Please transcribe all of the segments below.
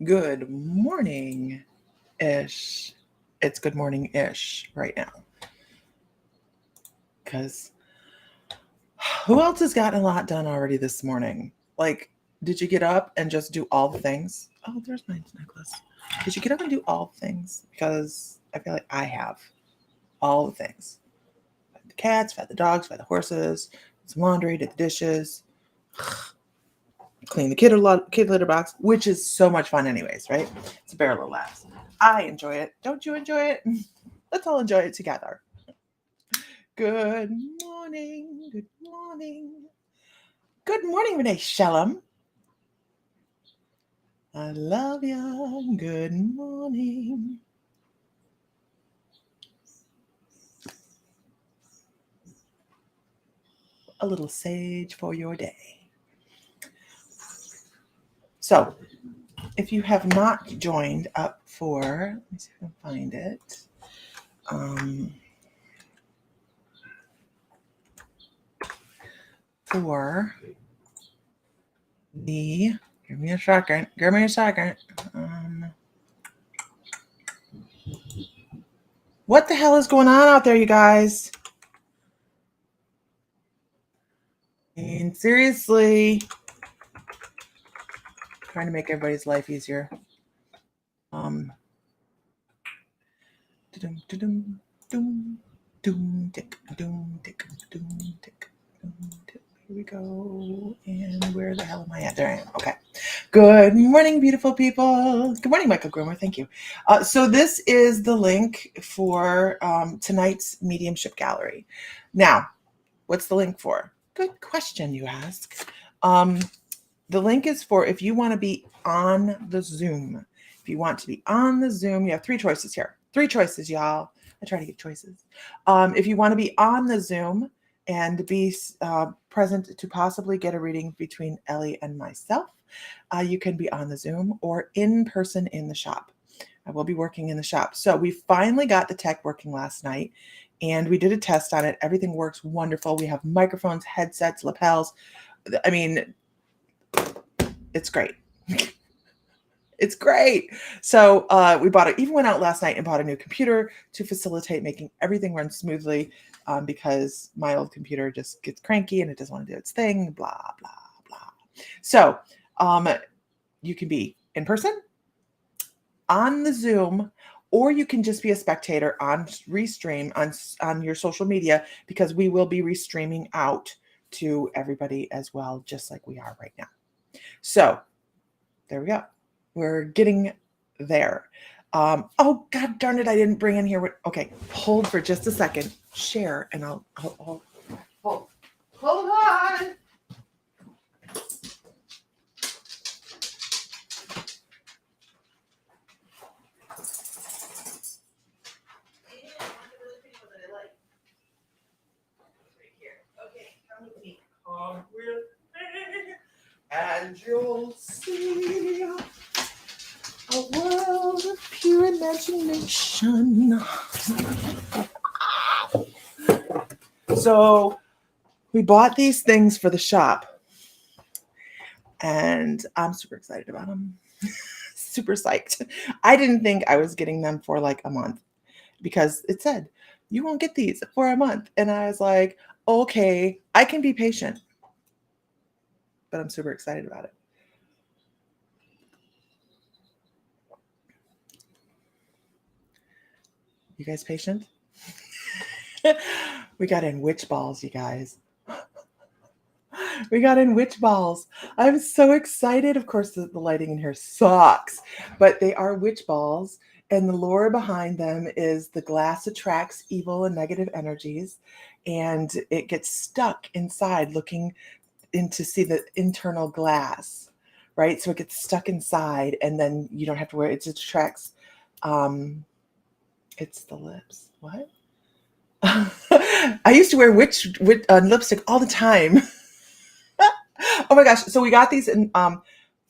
Good morning-ish. It's good morning-ish right now. Because who else has gotten a lot done already this morning? Like, did you get up and just do all the things? Oh, there's my necklace. Did you get up and do all the things? Because I feel like I have all the things. Fed the cats, fed the dogs, fed the horses, did some laundry, did the dishes, clean the kid litter box, which is so much fun anyways, right? It's a barrel of laughs. I enjoy it. Don't you enjoy it? Let's all enjoy it together. Good morning. Good morning. Good morning, Renee Shellum. I love you. Good morning. A little sage for your day. So, if you have not joined up for, let me see if I can find it. For the, give me a second. What the hell is going on out there, you guys? I mean, seriously. Trying to make everybody's life easier. Here we go. And where the hell am I at? There I am. Okay. Good morning, beautiful people. Good morning, Michael Groomer. Thank you. So this is the link for tonight's mediumship gallery. Now, what's the link for? Good question, you ask. The link is for if you want to be on the Zoom. If you want to be on the Zoom, you have 3 choices here. 3 choices, y'all. I try to give choices. If you want to be on the Zoom and be present to possibly get a reading between Ellie and myself, you can be on the Zoom or in person in the shop. I will be working in the shop. So we finally got the tech working last night and we did a test on it. Everything works wonderful. We have microphones, headsets, lapels. I mean, it's great. It's great. So we bought it, even went out last night and bought a new computer to facilitate making everything run smoothly because my old computer just gets cranky and it doesn't want to do its thing, blah, blah, blah. So you can be in person, on the Zoom, or you can just be a spectator on Restream on your social media because we will be restreaming out to everybody as well, just like we are right now. So there we go. We're getting there. Oh, God darn it. I didn't bring in here. Okay. Hold for just a second. Share and I'll hold on. Come with me and you'll see a world of pure imagination. So we bought these things for the shop and I'm super excited about them. Super psyched. I didn't think I was getting them for like a month because it said, you won't get these for a month. And I was like, okay, I can be patient. But I'm super excited about it. You guys patient? We got in witch balls, you guys. We got in witch balls. I'm so excited. Of course, the lighting in here sucks, but they are witch balls. And the lore behind them is the glass attracts evil and negative energies, and it gets stuck inside looking in to see the internal glass, right? So it gets stuck inside, and then you don't have to wear it. It just attracts. It's the lips. What? I used to wear witch lipstick all the time. Oh my gosh. So we got these in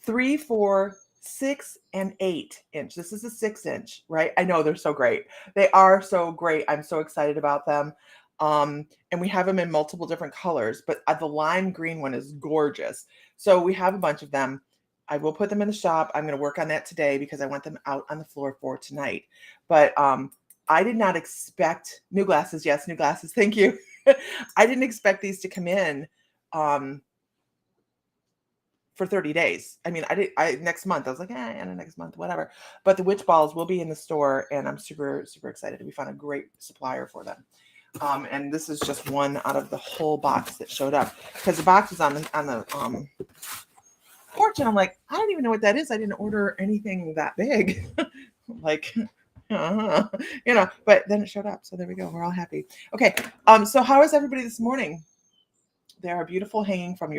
3, 4, 6, and 8-inch. This is a 6-inch, right? I know they're so great. They are so great. I'm so excited about them. And we have them in multiple different colors, but the lime green one is gorgeous. So we have a bunch of them. I will put them in the shop. I'm going to work on that today because I want them out on the floor for tonight. But I did not expect new glasses. Yes, new glasses. Thank you. I didn't expect these to come in for 30 days. I mean, next month, I was like, and next month, whatever. But the witch balls will be in the store, and I'm super, super excited. We found a great supplier for them. And this is just one out of the whole box that showed up, because the box is on the porch, and I'm like, I don't even know what that is. I didn't order anything that big. Like, but then it showed up. So there we go. We're all happy. Okay. So how is everybody this morning? There are beautiful hanging from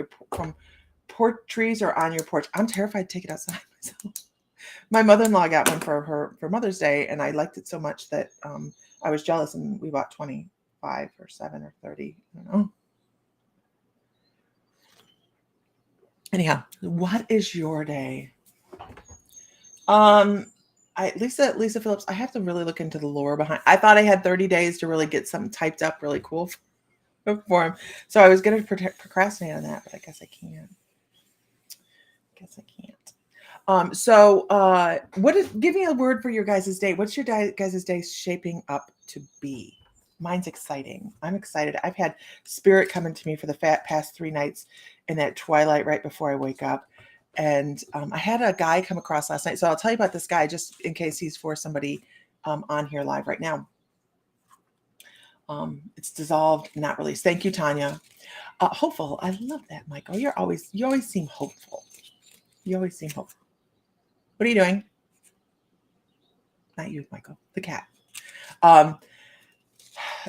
porch trees or on your porch. I'm terrified to take it outside myself. My mother-in-law got one for Mother's Day, and I liked it so much that I was jealous, and we bought 25 or 7 or 30. I don't know. Anyhow, what is your day? Lisa Phillips, I have to really look into the lore behind. I thought I had 30 days to really get something typed up really cool for him. So I was going to procrastinate on that, but I guess I can't. Give me a word for your guys' day. What's your guys' day shaping up to be? Mine's exciting. I'm excited. I've had spirit coming to me for the past 3 nights in that twilight right before I wake up. And I had a guy come across last night. So I'll tell you about this guy just in case he's for somebody on here live right now. It's dissolved, not released. Thank you, Tanya. Hopeful. I love that, Michael. You always seem hopeful. You always seem hopeful. What are you doing? Not you, Michael. The cat.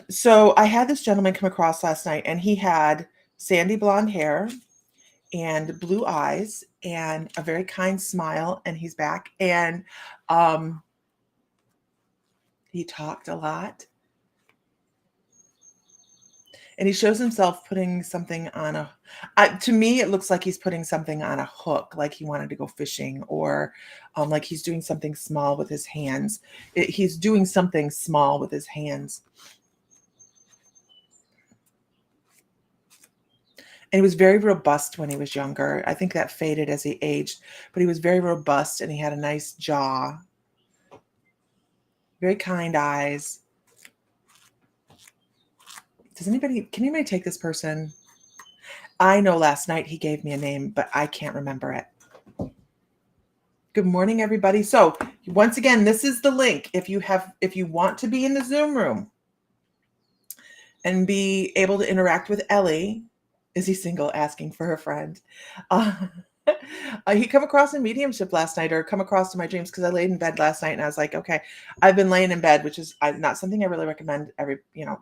So I had this gentleman come across last night, and he had sandy blonde hair and blue eyes and a very kind smile, and he's back. And he talked a lot. And he shows himself putting something on to me, it looks like he's putting something on a hook, like he wanted to go fishing, or like he's doing something small with his hands. He's doing something small with his hands. And he was very robust when he was younger. I think that faded as he aged, but he was very robust, and he had a nice jaw, very kind eyes. Can anybody take this person? I know last night he gave me a name, but I can't remember it. Good morning, everybody. So once again, this is the link. If you want to be in the Zoom room and be able to interact with Ellie, is he single? Asking for a friend. He come across in mediumship last night, or come across to my dreams, because I laid in bed last night and I was like, okay, I've been laying in bed, which is not something I really recommend.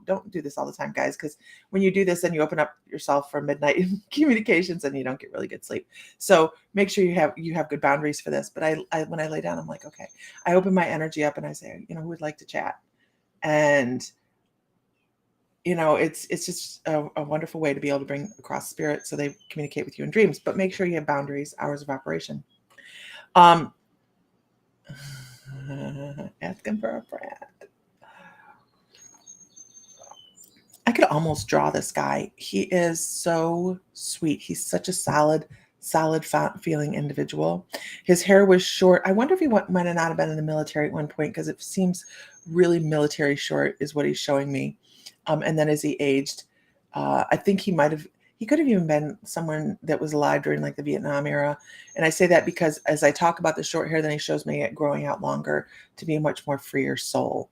Don't do this all the time, guys, because when you do this, then you open up yourself for midnight communications and you don't get really good sleep. So make sure you have good boundaries for this. But I when I lay down, I'm like, okay, I open my energy up and I say, who would like to chat? And it's just a wonderful way to be able to bring across spirit so they communicate with you in dreams. But make sure you have boundaries, hours of operation. Asking for a friend. I could almost draw this guy. He is so sweet. He's such a solid feeling individual. His hair was short. I wonder if he might not have been in the military at one point, because it seems really military short is what he's showing me. And then as he aged, I think he could have even been someone that was alive during like the Vietnam era. And I say that because as I talk about the short hair, then he shows me it growing out longer to be a much more freer soul.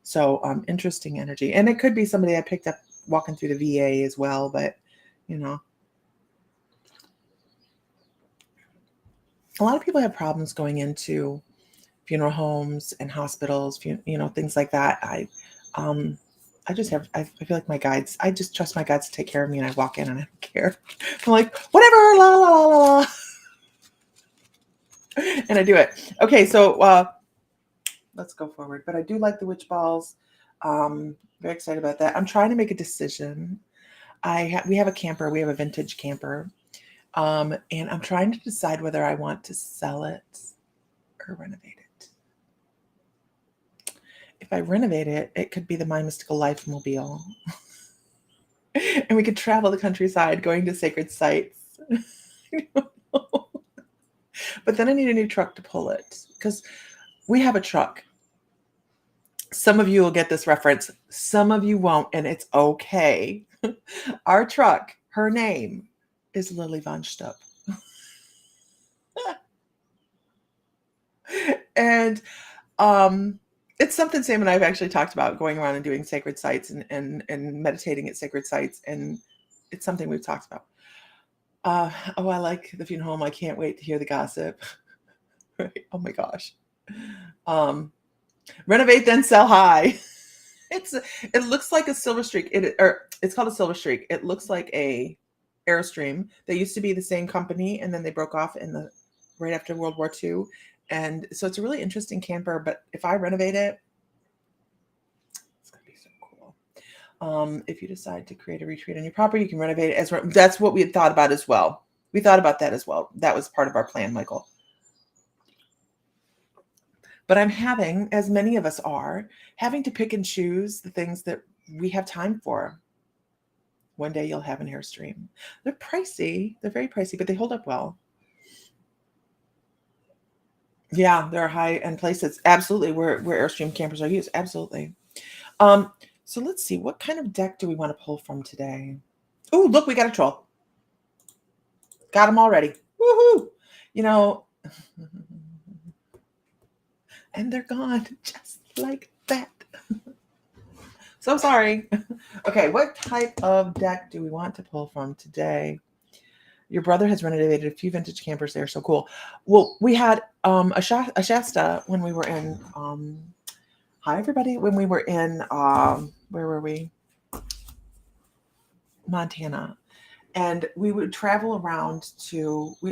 So interesting energy. And it could be somebody I picked up walking through the VA as well, but a lot of people have problems going into funeral homes and hospitals, things like that. I feel like my guides, I just trust my guides to take care of me, and I walk in and I don't care. I'm like, whatever, la, la, la, la, la. And I do it. Okay, so let's go forward. But I do like the witch balls. Very excited about that. I'm trying to make a decision. We have a camper. We have a vintage camper. And I'm trying to decide whether I want to sell it or renovate it. If I renovate it, it could be the My Mystical Life Mobile. And we could travel the countryside going to sacred sites. But then I need a new truck to pull it because we have a truck. Some of you will get this reference. Some of you won't, and it's okay. Our truck, her name is Lily Von Stupp. And it's something Sam and I have actually talked about, going around and doing sacred sites and meditating at sacred sites. And it's something we've talked about. Oh, I like the funeral home. I can't wait to hear the gossip. Right? Oh my gosh. Renovate, then sell high. It looks like a silver streak. It's called a silver streak. It looks like a Airstream. They used to be the same company, and then they broke off right after World War II. And so it's a really interesting camper. But if I renovate it, it's gonna be so cool. If you decide to create a retreat on your property, you can renovate it that's what we had thought about as well. We thought about that as well. That was part of our plan, Michael. But I'm having, as many of us are, having to pick and choose the things that we have time for. One day you'll have an Airstream. They're pricey. They're very pricey, but they hold up well. Yeah, there are high-end places. Absolutely, where Airstream campers are used. Absolutely. So let's see. What kind of deck do we want to pull from today? Oh, look, we got a troll. Got them already. Woohoo! And they're gone just like that. So sorry. Okay, what type of deck do we want to pull from today? Your brother has renovated a few vintage campers. They're so cool. Well, we had a Shasta when we were in. Hi, everybody. When we were in, where were we? Montana. And we would travel around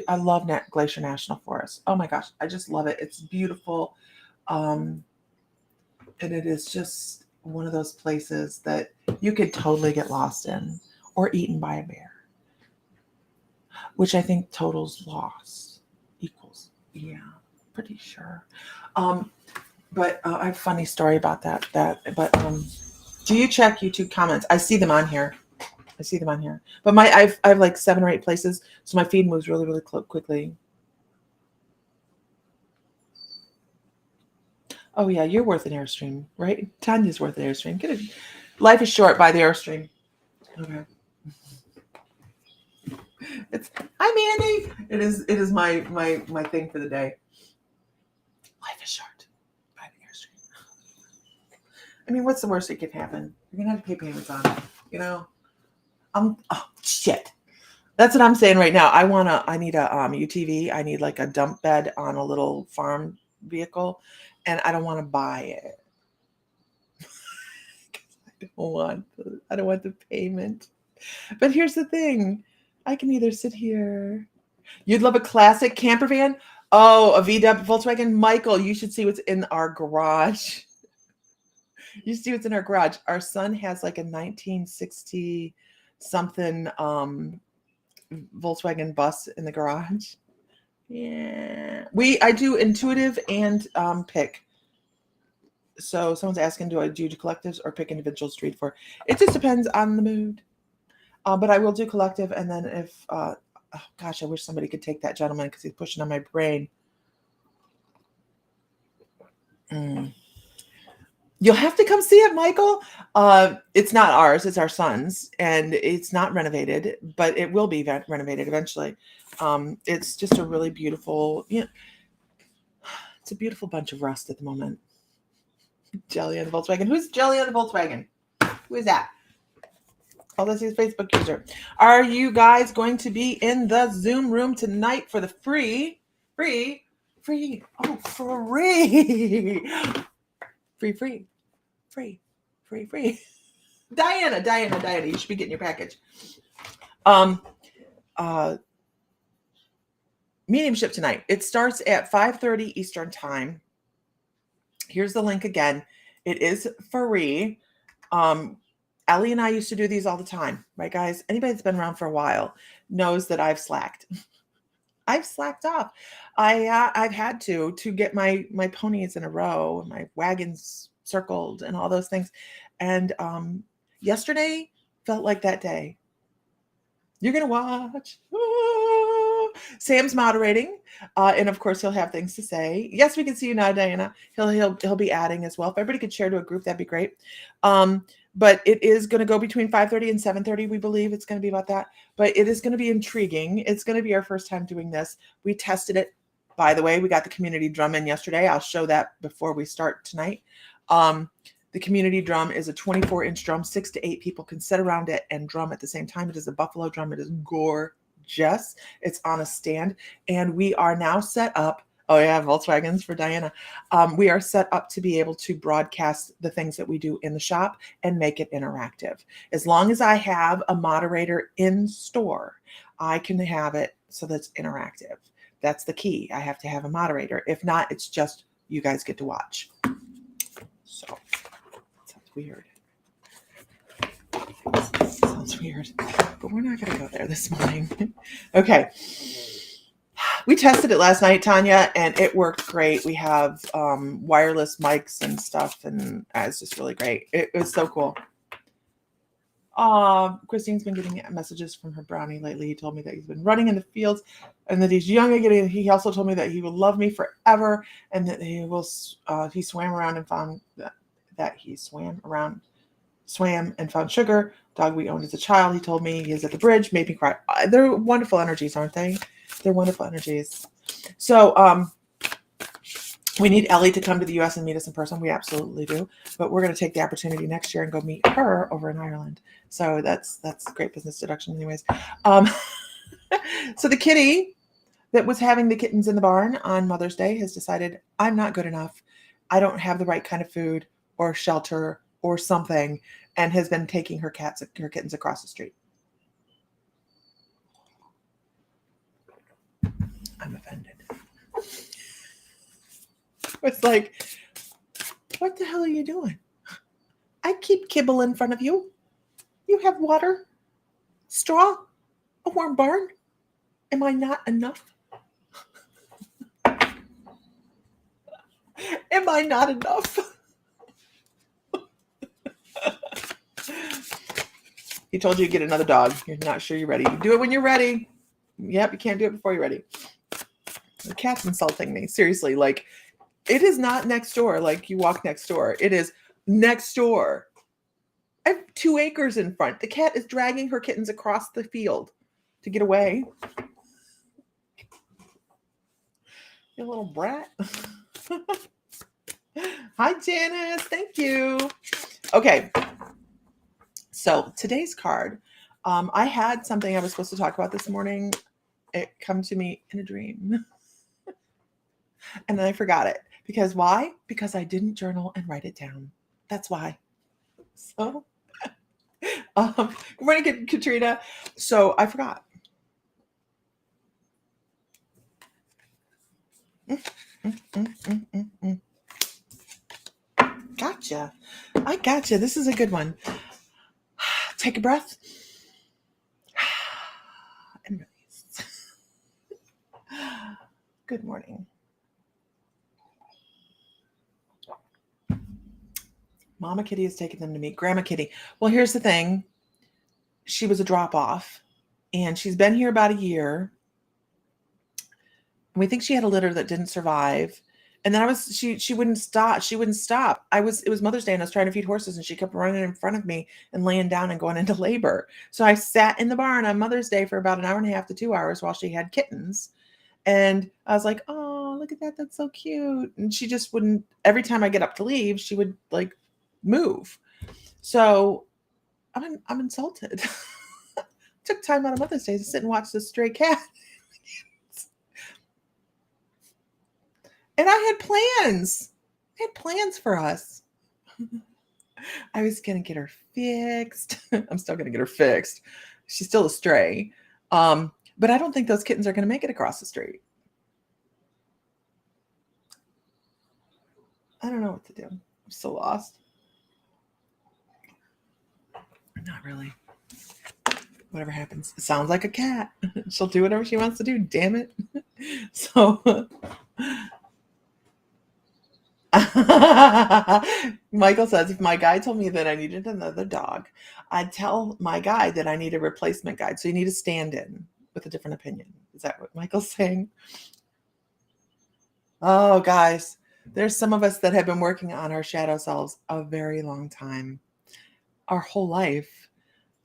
I love Glacier National Forest. Oh my gosh, I just love it. It's beautiful. And it is just one of those places that you could totally get lost in or eaten by a bear, which I think totals loss equals. Yeah, pretty sure. But I have a funny story about that. But do you check YouTube comments? I see them on here. But I have like 7 or 8 places, so my feed moves really, really quickly. Oh yeah, you're worth an Airstream, right? Tanya's worth an Airstream. Get it. Life is short. Buy the Airstream. Okay. Hi Mandy. It is my thing for the day. Life is short. Buy the Airstream. I mean, what's the worst that could happen? You're gonna have to pay payments on it. Oh shit. That's what I'm saying right now. I need a UTV. I need like a dump bed on a little farm vehicle, and I don't want to buy it. I don't want the payment. But here's the thing. I can either sit here. You'd love a classic camper van? Oh, a VW Volkswagen? Michael, you should see what's in our garage. You see what's in our garage. Our son has like a 1960 something Volkswagen bus in the garage. Yeah. I do intuitive and pick. So someone's asking, do I do collectives or pick individuals to read for? It just depends on the mood. But I will do collective. And then if, oh gosh, I wish somebody could take that gentleman because he's pushing on my brain. You'll have to come see it, Michael. It's not ours. It's our son's. And it's not renovated, but it will be renovated eventually. It's just a really beautiful, it's a beautiful bunch of rust at the moment. Jelly on the Volkswagen. Who's Jelly on the Volkswagen? Who is that? Oh, this is Facebook user. Are you guys going to be in the Zoom room tonight for the free? Oh, free. Diana, you should be getting your package. Mediumship tonight. It starts at 5:30 Eastern time. Here's the link again. It is free. Ellie and I used to do these all the time, right, guys? Anybody that's been around for a while knows that I've slacked. I've slacked off. I've had to get my ponies in a row, my wagons circled, and all those things. And yesterday felt like that day. You're gonna watch. Sam's moderating, and of course he'll have things to say. Yes, we can see you now, Diana. He'll be adding as well. If everybody could share to a group, that'd be great. But it is going to go between 5:30 and 7:30. We believe it's going to be about that. But it is going to be intriguing. It's going to be our first time doing this. We tested it. By the way, we got the community drum in yesterday. I'll show that before we start tonight. The community drum is a 24-inch drum. 6 to 8 people can sit around it and drum at the same time. It is a buffalo drum. It is gorgeous. It's on a stand. And we are now set up. Oh, yeah, Volkswagens for Diana. We are set up to be able to broadcast the things that we do in the shop and make it interactive. As long as I have a moderator in store, I can have it so that's interactive. That's the key. I have to have a moderator. If not, it's just you guys get to watch. So, sounds weird. Sounds weird. But we're not going to go there this morning. Okay. We tested it last night, Tanya, and it worked great. We have wireless mics and stuff, and it's just really great. It was so cool. Christine's been getting messages from her brownie lately. He told me that he's been running in the fields and that he's young again. He also told me that he will love me forever and that he swam around and found that he swam and found sugar. Dog we owned as a child. He told me he is at the bridge, made me cry. They're wonderful energies, aren't they? They're wonderful energies. So, we need Ellie to come to the U.S. and meet us in person. We absolutely do. But we're going to take the opportunity next year and go meet her over in Ireland. So that's great business deduction anyways. So the kitty that was having the kittens in the barn on Mother's Day has decided, I'm not good enough. I don't have the right kind of food or shelter or something, and has been taking her kittens across the street. I'm offended. It's like, what the hell are you doing? I keep kibble in front of you. You have water, straw, a warm barn. Am I not enough? Am I not enough? He told you to get another dog. You're not sure you're ready. You do it when you're ready. Yep, you can't do it before you're ready. The cat's insulting me. Seriously, like, it is not next door like you walk next door. It is next door. I have 2 acres in front. The cat is dragging her kittens across the field to get away. You little brat. Hi, Janice. Thank you. Okay. So today's card, I had something I was supposed to talk about this morning. It come to me in a dream. And then I forgot it. Because why? Because I didn't journal and write it down. That's why. So, good morning, Katrina. So I forgot. Gotcha. I gotcha. This is a good one. Take a breath. And release. Good morning. Mama Kitty has taken them to meet Grandma Kitty. Well, here's the thing. She was a drop-off, and she's been here about a year. And we think she had a litter that didn't survive. And then she wouldn't stop. She wouldn't stop. It was Mother's Day, and I was trying to feed horses, and she kept running in front of me and laying down and going into labor. So I sat in the barn on Mother's Day for about 1.5 to 2 hours while she had kittens. And I was like, oh, look at that. That's so cute. And she just wouldn't, every time I get up to leave, she would like move. So I'm insulted. Took time out of Mother's Day to sit and watch this stray cat. And I had plans. I had plans for us. I was going to get her fixed. I'm still going to get her fixed. She's still a stray. But I don't think those kittens are going to make it across the street. I don't know what to do. I'm so lost. Not really. Whatever happens. It sounds like a cat. She'll do whatever she wants to do. Damn it. So Michael says, if my guide told me that I needed another dog, I'd tell my guide that I need a replacement guide. So you need a stand-in with a different opinion. Is that what Michael's saying? Oh, guys, there's some of us that have been working on our shadow selves a very long time, our whole life,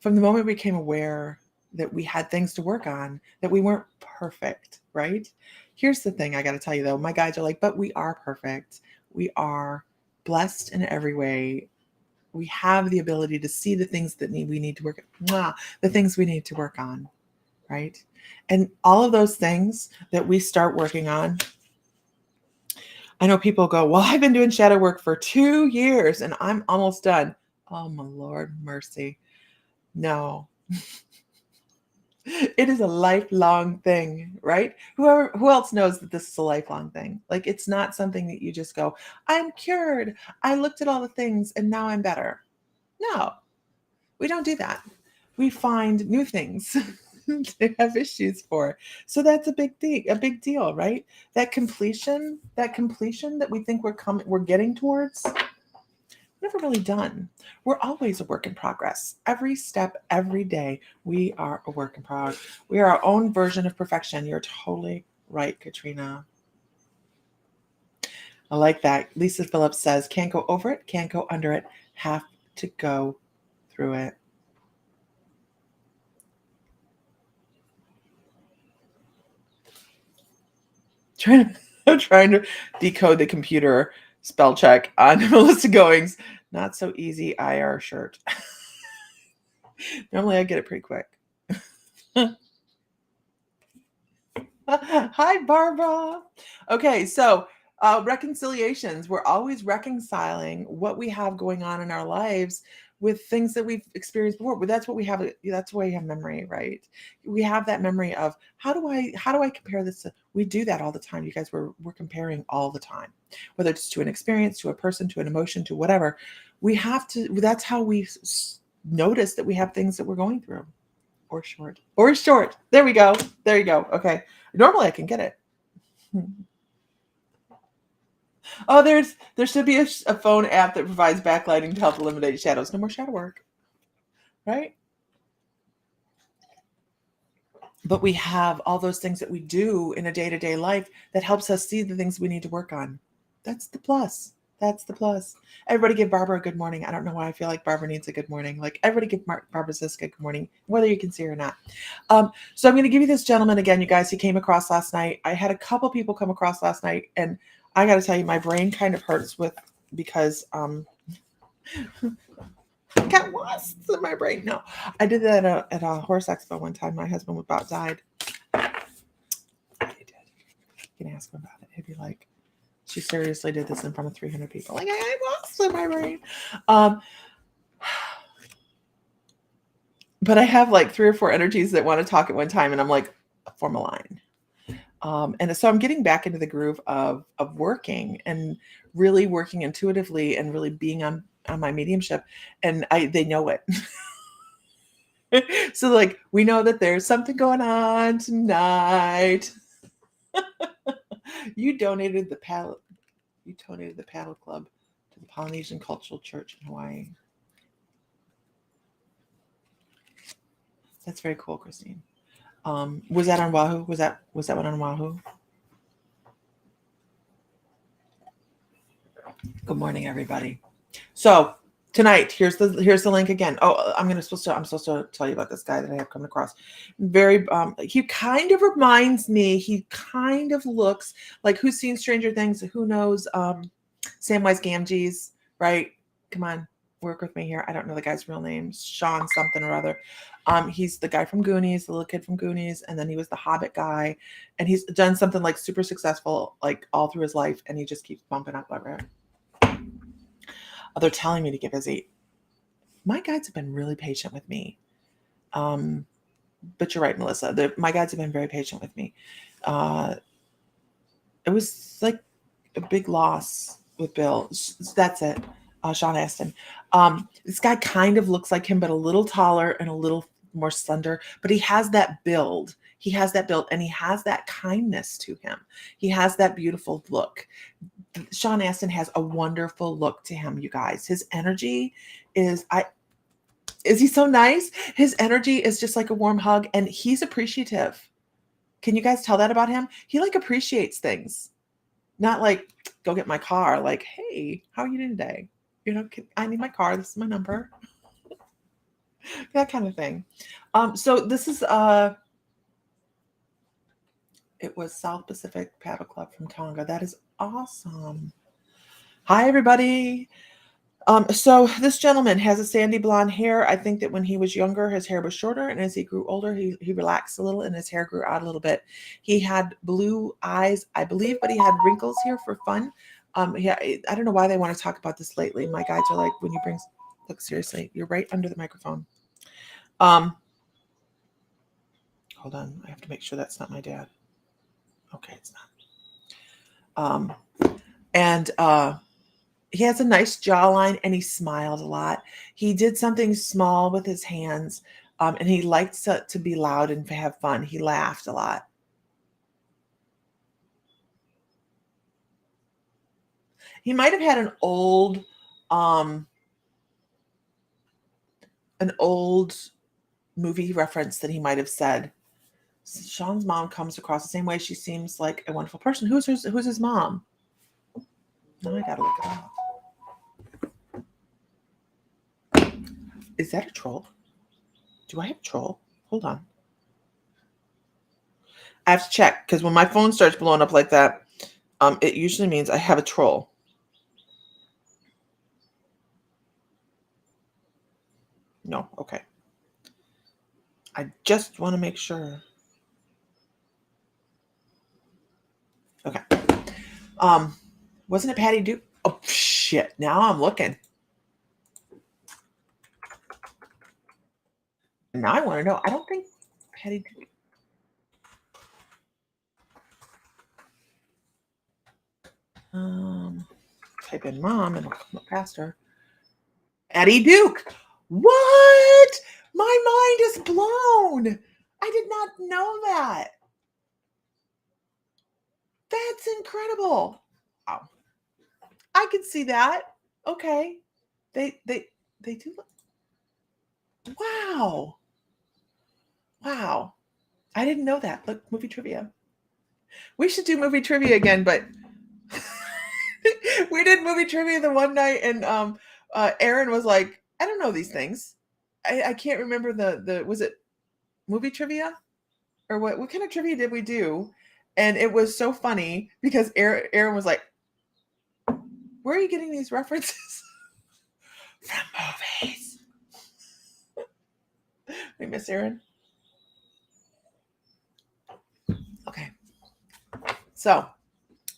from the moment we became aware that we had things to work on, that we weren't perfect, right? Here's the thing I got to tell you though, my guides are like, but we are perfect. We are blessed in every way. We have the ability to see the things that we need to work on, the things we need to work on, right? And all of those things that we start working on, I know people go, well, I've been doing shadow work for 2 years and I'm almost done. Oh, my Lord, mercy. No, it is a lifelong thing, right? Who else knows that this is a lifelong thing? Like, it's not something that you just go, I'm cured. I looked at all the things and now I'm better. No, we don't do that. We find new things to have issues for. So that's a big deal, right? That completion that we think we're getting towards, never really done. We're always a work in progress. Every step, every day, we are a work in progress. We are our own version of perfection. You're totally right, Katrina. I like that. Lisa Phillips says, can't go over it, can't go under it, have to go through it. I'm trying to decode the computer spell check on Melissa Goings. Not so easy IR shirt. Normally I get it pretty quick. Hi, Barbara. Okay, so reconciliations. We're always reconciling what we have going on in our lives with things that we've experienced before. But that's what we have. That's why we have memory, right? We have that memory of how do I compare this to? We do that all the time. You guys, we're comparing all the time, whether it's to an experience, to a person, to an emotion, to whatever. We have to. That's how we notice that we have things that we're going through. Or short. There we go. There you go. Okay. Normally I can get it. Oh, there should be a phone app that provides backlighting to help eliminate shadows. No more shadow work, right? But we have all those things that we do in a day-to-day life that helps us see the things we need to work on. That's the plus. That's the plus. Everybody give Barbara a good morning. I don't know why I feel like Barbara needs a good morning. Like, everybody give Barbara Ziska a good morning, whether you can see her or not. So I'm going to give you this gentleman again, you guys. He came across last night. I had a couple people come across last night, and I got to tell you, my brain kind of hurts because I got wasps in my brain. No, I did that at a horse expo one time. My husband about died. He did. You can ask him about it. He'd be like, she seriously did this in front of 300 people. Like, I got wasps in my brain. But I have like 3 or 4 energies that want to talk at one time, and I'm like, form a line. And so I'm getting back into the groove of working and really working intuitively and really being on my mediumship. And they know it. So like, we know that there's something going on tonight. You donated the paddle club to the Polynesian Cultural Church in Hawaii. That's very cool, Christine. Was that on Oahu? Was that one on Oahu? Good morning, everybody. So tonight, here's the link again. Oh, I'm supposed to tell you about this guy that I have come across. Very, he kind of reminds me. He kind of looks like, who's seen Stranger Things? Who knows? Samwise Gamgee's, right? Come on, work with me here. I don't know the guy's real name. Sean something or other. He's the guy from Goonies, the little kid from Goonies, and then he was the Hobbit guy, and he's done something like super successful like all through his life, and he just keeps bumping up over it. They're telling me to get busy. My guides have been really patient with me. But you're right, Melissa. My guides have been very patient with me. It was like a big loss with Bill. That's it. Sean Astin. This guy kind of looks like him, but a little taller and a little more slender. But he has that build. He has that build, and he has that kindness to him. He has that beautiful look. Sean Astin has a wonderful look to him, you guys. His energy is he so nice? His energy is just like a warm hug, and he's appreciative. Can you guys tell that about him? He like appreciates things. Not like, go get my car. Like, hey, how are you doing today? You know, I need my car. This is my number. That kind of thing. So this is it was South Pacific Paddle Club from Tonga. That is awesome. Hi, everybody. So this gentleman has a sandy blonde hair. I think that when he was younger, his hair was shorter, and as he grew older, he relaxed a little and his hair grew out a little bit. He had blue eyes, I believe, but he had wrinkles here for fun. Yeah, I don't know why they want to talk about this lately. My guides are like, when you bring, look, seriously, you're right under the microphone. Hold on, I have to make sure that's not my dad. Okay, it's not. And he has a nice jawline and he smiled a lot. He did something small with his hands, and he liked to be loud and have fun. He laughed a lot. He might have had an old movie reference that he might have said. Sean's mom comes across the same way. She seems like a wonderful person. Who's his mom? Now I gotta look it up. Is that a troll? Do I have a troll? Hold on. I have to check because when my phone starts blowing up like that, it usually means I have a troll. No, okay. I just want to make sure. Okay. Wasn't it Patty Duke? Oh shit! Now I'm looking. Now I want to know. I don't think Patty Duke. Type in mom and it'll come up faster. Patty Duke. What? My mind is blown. I did not know that. That's incredible. Wow. I could see that. Okay. They do. Wow. Wow. I didn't know that. Look, movie trivia. We should do movie trivia again, but we did movie trivia the one night and Aaron was like, I don't know these things. I can't remember the was it movie trivia? Or what kind of trivia did we do? And it was so funny because Aaron was like, where are you getting these references? From movies. We miss Aaron. Okay. So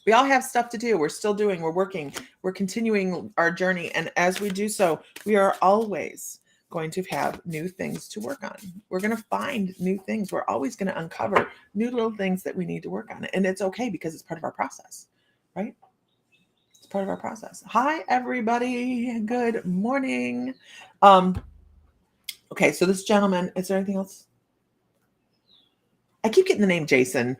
we all have stuff to do. We're still doing, we're working, we're continuing our journey. And as we do so, we are always going to have new things to work on. We're going to find new things. We're always going to uncover new little things that we need to work on. And it's okay because it's part of our process, right? It's part of our process. Hi, everybody. Good morning. Okay, so this gentleman, is there anything else? I keep getting the name Jason.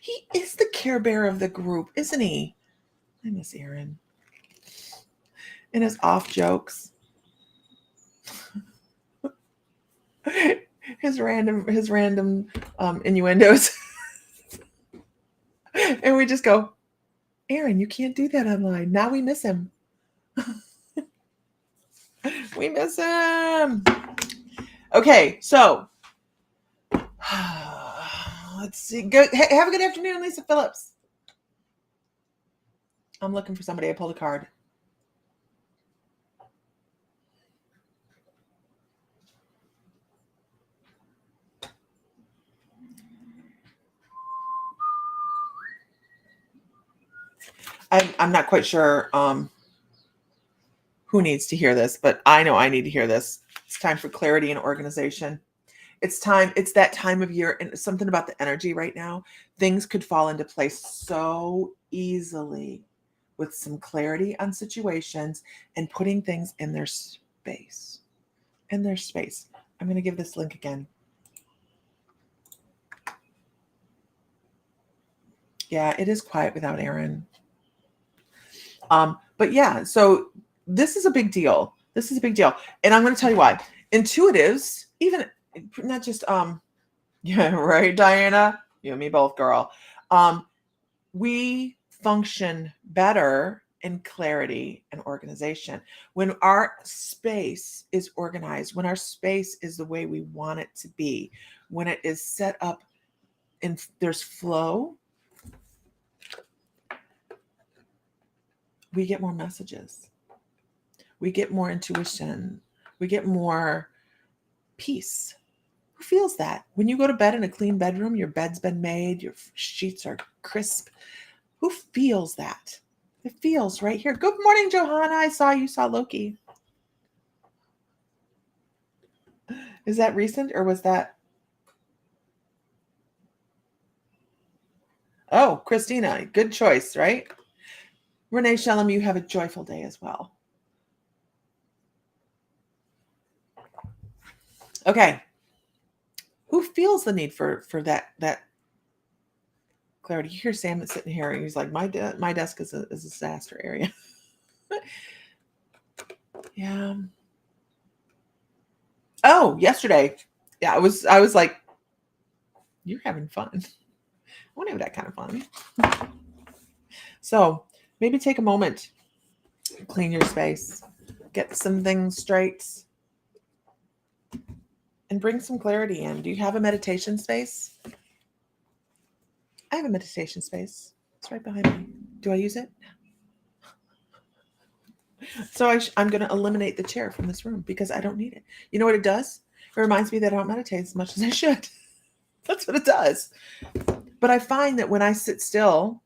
He is the care bear of the group, isn't he? I miss Aaron. And his off jokes. his random innuendos. And we just go, Aaron, you can't do that online. Now we miss him. We miss him. Okay, so let's see. Have a good afternoon, Lisa Phillips. I'm looking for somebody. I pulled a card. I'm not quite sure who needs to hear this, but I know I need to hear this. It's time for clarity and organization. It's that time of year, and something about the energy right now. Things could fall into place so easily with some clarity on situations and putting things in their space. I'm going to give this link again. Yeah, it is quiet without Aaron. But yeah, so this is a big deal. And I'm going to tell you why. Intuitives, even not just Yeah, right, Diana? You and me both, girl. We function better in clarity and organization when our space is organized, when our space is the way we want it to be, when it is set up and there's flow, we get more messages. We get more intuition. We get more peace. Who feels that? When you go to bed in a clean bedroom, your bed's been made, your sheets are crisp. Who feels that? It feels right here. Good morning, Johanna. I saw you saw Loki. Is that recent or was that? Oh, Christina. Good choice, right? Renee Shellum, you have a joyful day as well. Okay. Who feels the need for that clarity? You hear Sam is sitting here and he's like, my desk is a disaster area. Yeah. Oh, yesterday. Yeah, I was like, you're having fun. I want to have that kind of fun. So maybe take a moment, clean your space, get some things straight, and bring some clarity in. Do you have a meditation space? I have a meditation space. It's right behind me. Do I use it? So I'm going to eliminate the chair from this room because I don't need it. You know what it does? It reminds me that I don't meditate as much as I should. That's what it does. But I find that when I sit still,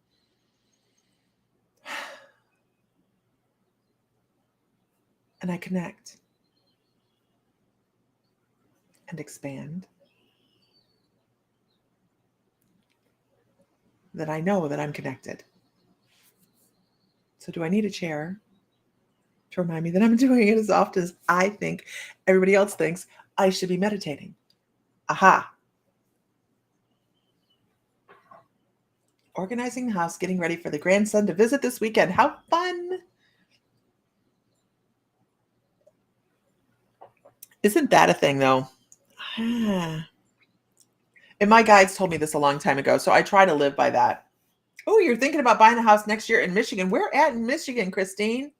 and I connect and expand, that I know that I'm connected. So do I need a chair to remind me that I'm doing it as often as I think everybody else thinks I should be meditating? Aha. Organizing the house, getting ready for the grandson to visit this weekend. How fun. Isn't that a thing though? And my guides told me this a long time ago, so I try to live by that. Oh, you're thinking about buying a house next year in Michigan. Where at in Michigan, Christine?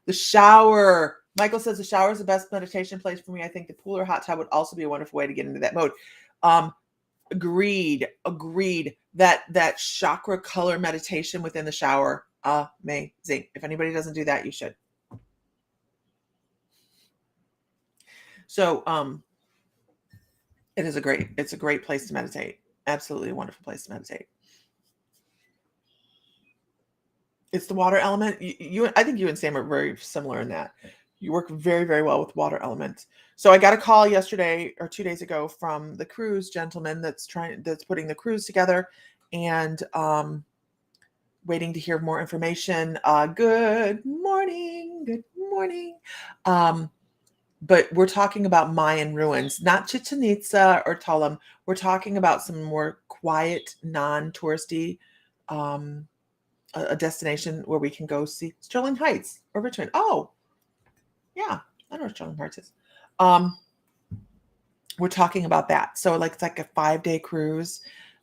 The shower. Michael says the shower is the best meditation place for me. I think the pool or hot tub would also be a wonderful way to get into that mode. Agreed. That chakra color meditation within the shower, amazing. If anybody doesn't do that, you should. So it's a great place to meditate. Absolutely a wonderful place to meditate. It's the water element. I think you and Sam are very similar in that. You work very, very well with water element. So I got a call yesterday or 2 days ago from the cruise gentleman that's putting the cruise together, and waiting to hear more information. Good morning. But we're talking about Mayan ruins, not Chichen Itza or Tulum. We're talking about some more quiet, non-touristy, a destination where we can go see Sterling Heights or Richmond. Oh, yeah, I know where Sterling Heights is. We're talking about that. So it's like a 5-day cruise,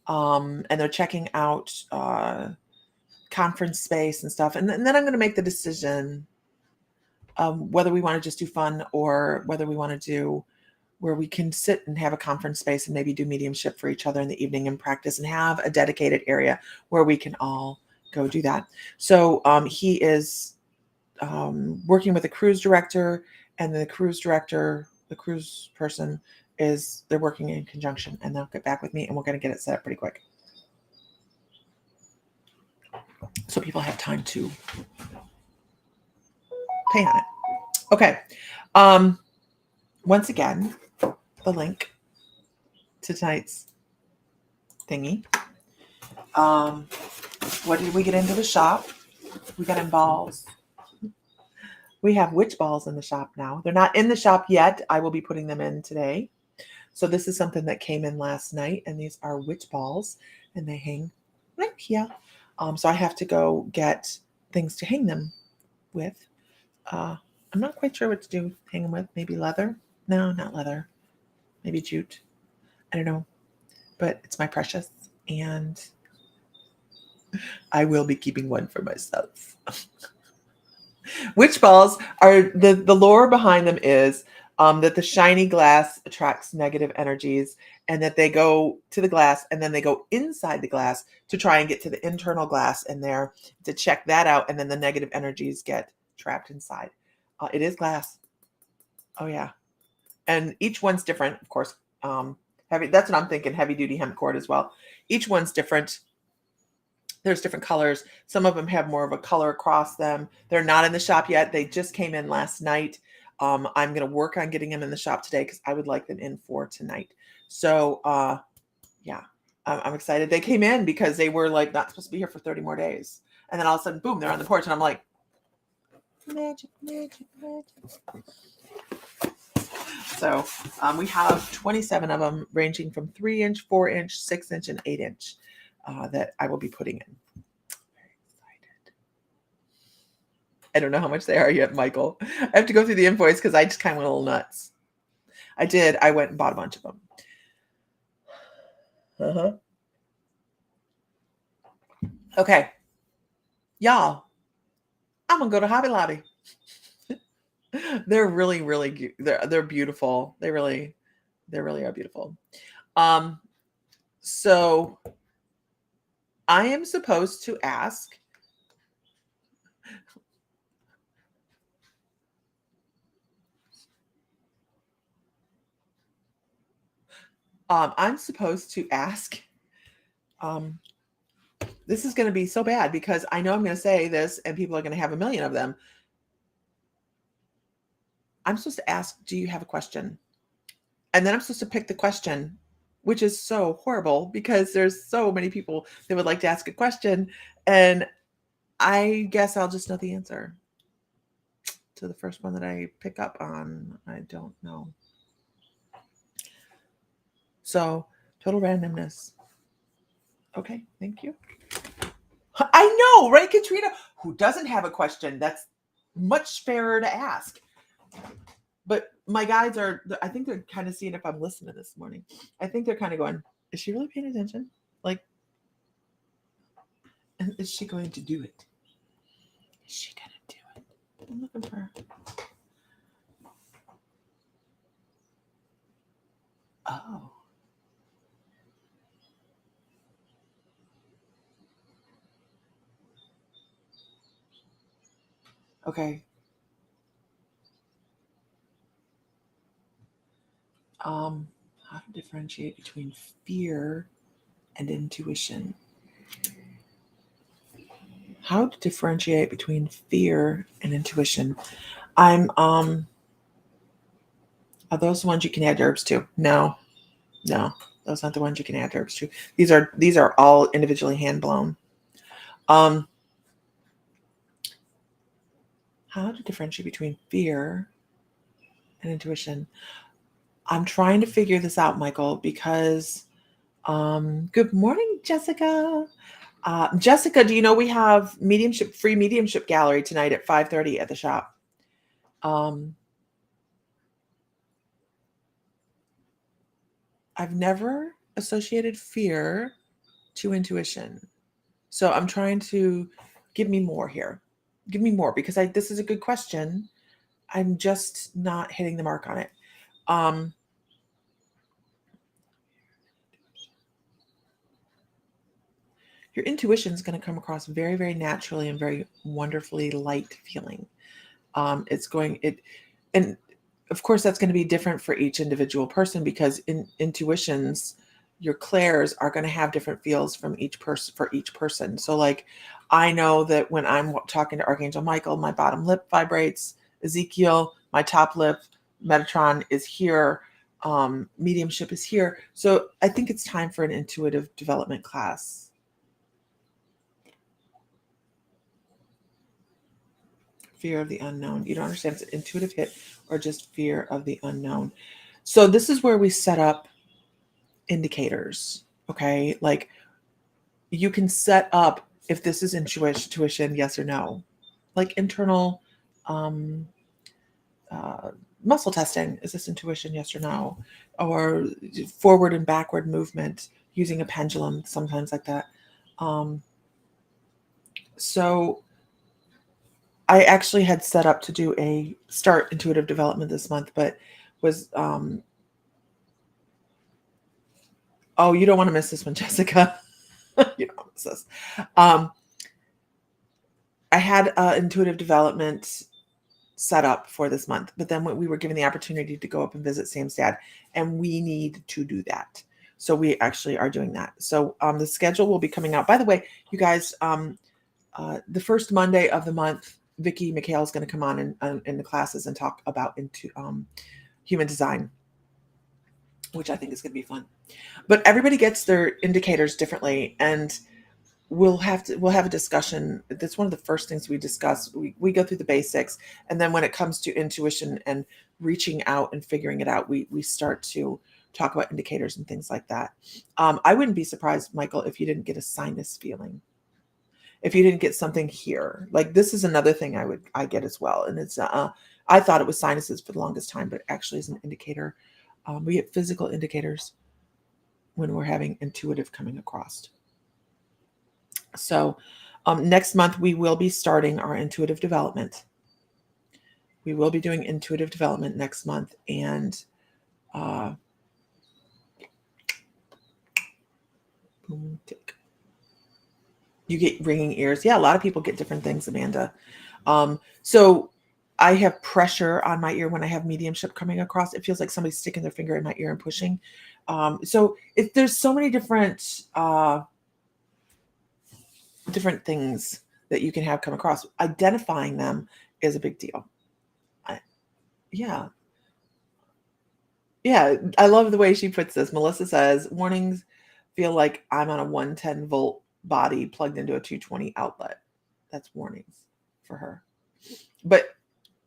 and they're checking out conference space and stuff. And then I'm going to make the decision whether we want to just do fun or whether we want to do where we can sit and have a conference space and maybe do mediumship for each other in the evening and practice and have a dedicated area where we can all go do that. So he is working with a cruise director, and the cruise person they're working in conjunction, and they'll get back with me and we're going to get it set up pretty quick. So people have time to pay on it. Okay. Once again, the link to tonight's thingy. What did we get into the shop? We got in balls. We have witch balls in the shop now. They're not in the shop yet. I will be putting them in today. So this is something that came in last night, and these are witch balls, and they hang right here. So I have to go get things to hang them with. I'm not quite sure what to do. Hang them with maybe leather. No, not leather. Maybe jute. I don't know, but it's my precious, and I will be keeping one for myself. Witch balls are the lore behind them is that the shiny glass attracts negative energies, and that they go to the glass and then they go inside the glass to try and get to the internal glass in there to check that out, and then the negative energies get trapped inside. It is glass. Oh yeah, and each one's different, of course. Heavy. That's what I'm thinking. Heavy duty hemp cord as well. Each one's different. There's different colors. Some of them have more of a color across them. They're not in the shop yet. They just came in last night. I'm going to work on getting them in the shop today because I would like them in for tonight. So, yeah, I'm excited. They came in because they were like not supposed to be here for 30 more days. And then all of a sudden, boom, they're on the porch. And I'm like, magic, magic, magic. So we have 27 of them ranging from 3-inch, 4-inch, 6-inch, and 8-inch that I will be putting in. Very excited. I don't know how much they are yet, Michael. I have to go through the invoice because I just kind of went a little nuts. I did. I went and bought a bunch of them. Okay. Y'all, I'm going to go to Hobby Lobby. They're really, really, they're beautiful. They really are beautiful. So I am supposed to ask. I'm supposed to ask. This is going to be so bad because I know I'm going to say this and people are going to have a million of them. I'm supposed to ask, do you have a question? And then I'm supposed to pick the question, which is so horrible because there's so many people that would like to ask a question. And I guess I'll just know the answer to the first one that I pick up on. I don't know. So total randomness. Okay, thank you. I know, right, Katrina? Who doesn't have a question? That's much fairer to ask. But my guides are, I think they're kind of seeing if I'm listening this morning. I think they're kind of going, is she really paying attention? Like, and is she going to do it? Is she going to do it? I'm looking for her. Oh. Okay. How to differentiate between fear and intuition. How to differentiate between fear and intuition. Are those the ones you can add herbs to? No, those aren't the ones you can add herbs to. These are all individually hand blown. How to differentiate between fear and intuition. I'm trying to figure this out, Michael, because good morning, Jessica. Jessica, do you know we have free mediumship gallery tonight at 5:30 at the shop? I've never associated fear to intuition. So I'm trying to give me more here. Give me more because this is a good question. I'm just not hitting the mark on it. Your intuition is going to come across very, very naturally and very wonderfully light feeling. And of course that's going to be different for each individual person because intuitions, your clairs are going to have different feels from each person. So like, I know that when I'm talking to Archangel Michael, my bottom lip vibrates. Ezekiel, my top lip, Metatron is here. Mediumship is here. So I think it's time for an intuitive development class. Fear of the unknown. You don't understand if it's an intuitive hit or just fear of the unknown. So this is where we set up indicators. Okay. Like you can set up if this is intuition, yes or no, like internal muscle testing. Is this intuition? Yes or no? Or forward and backward movement using a pendulum, sometimes like that. So I actually had set up to do a start intuitive development this month, but was, oh, you don't want to miss this one, Jessica. You don't want to miss this. I had intuitive development set up for this month, but then we were given the opportunity to go up and visit Sam's dad, and we need to do that. So we actually are doing that. So the schedule will be coming out. By the way, you guys, the first Monday of the month, Vicki McHale is going to come on in the classes and talk about into human design, which I think is going to be fun. But everybody gets their indicators differently, and we'll have a discussion. That's one of the first things we discuss. We go through the basics, and then when it comes to intuition and reaching out and figuring it out, we start to talk about indicators and things like that. I wouldn't be surprised, Michael, if you didn't get a sinus feeling, if you didn't get something here. Like, this is another thing I get as well, and it's I thought it was sinuses for the longest time, but it actually is an indicator. We get physical indicators when we're having intuitive coming across. So next month, we will be starting our intuitive development. We will be doing intuitive development next month. And boom, tick. You get ringing ears. Yeah, a lot of people get different things, Amanda. So I have pressure on my ear when I have mediumship coming across. It feels like somebody's sticking their finger in my ear and pushing. So there's so many different things that you can have come across. Identifying them is a big deal. Yeah. I love the way she puts this. Melissa says, warnings feel like I'm on a 110 volt body plugged into a 220 outlet. That's warnings for her. But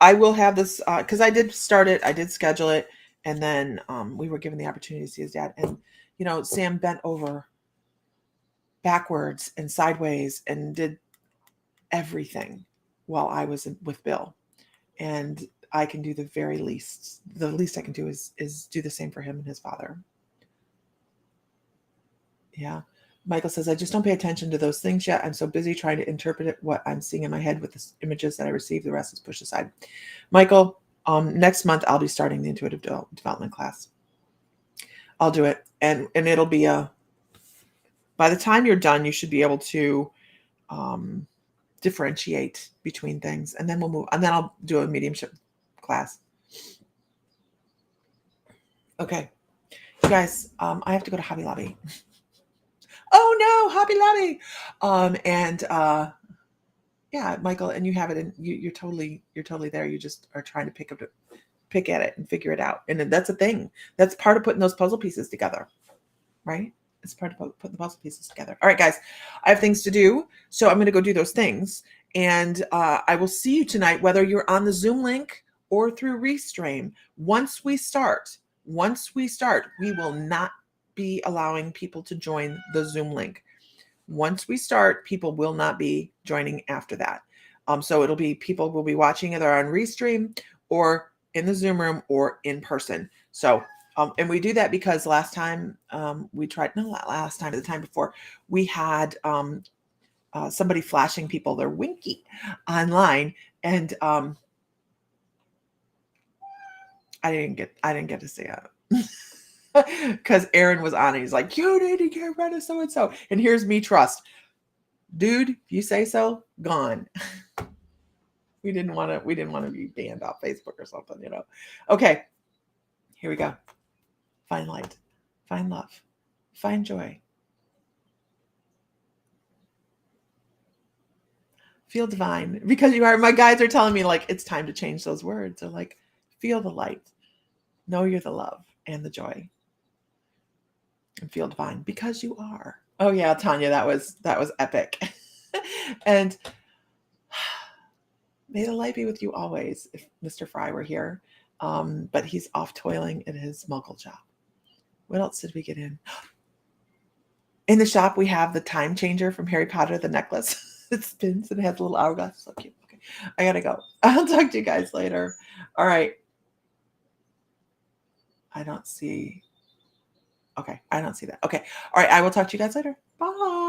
I will have this, because I did start it, I did schedule it, and then we were given the opportunity to see his dad. And, Sam bent over backwards and sideways and did everything while I was with Bill. And I can do the very least. The least I can do is do the same for him and his father. Yeah. Michael says, I just don't pay attention to those things yet. I'm so busy trying to interpret what I'm seeing in my head with the images that I receive. The rest is pushed aside. Michael, next month I'll be starting the intuitive development class. I'll do it. And it'll be by the time you're done, you should be able to differentiate between things. And then we'll move. And then I'll do a mediumship class. Okay. You guys, I have to go to Hobby Lobby. Oh no, Hobby Lobby. Yeah, Michael, and you have it, and you're totally there. You just are trying to pick at it and figure it out. And that's a thing. That's part of putting those puzzle pieces together, right? It's part of putting the puzzle pieces together. All right, guys, I have things to do, so I'm going to go do those things. And I will see you tonight, whether you're on the Zoom link or through Restream. Once we start, we will not be allowing people to join the Zoom link. Once we start, people will not be joining after that. So it'll be people will be watching either on Restream or in the Zoom room or in person. So, and we do that because last time the time before, we had somebody flashing people their Winky online, and I didn't get to see it. Because Aaron was on it. He's like, you need to get rid of so-and-so. And here's me trust. Dude, if you say so, gone. We didn't want to be banned off Facebook or something, Okay. Here we go. Find light. Find love. Find joy. Feel divine. Because my guides are telling me, like, it's time to change those words. They're like, feel the light. Know you're the love and the joy. And feel divine because you are. Oh yeah, Tanya, that was epic. And may the light be with you always. If Mr. Fry were here, but he's off toiling at his muggle job. What else did we get in? In the shop, we have the time changer from Harry Potter, the necklace. It spins and it has a little hourglass. So cute. Okay, I gotta go. I'll talk to you guys later. All right. I don't see. Okay, I don't see that. Okay. All right, I will talk to you guys later. Bye.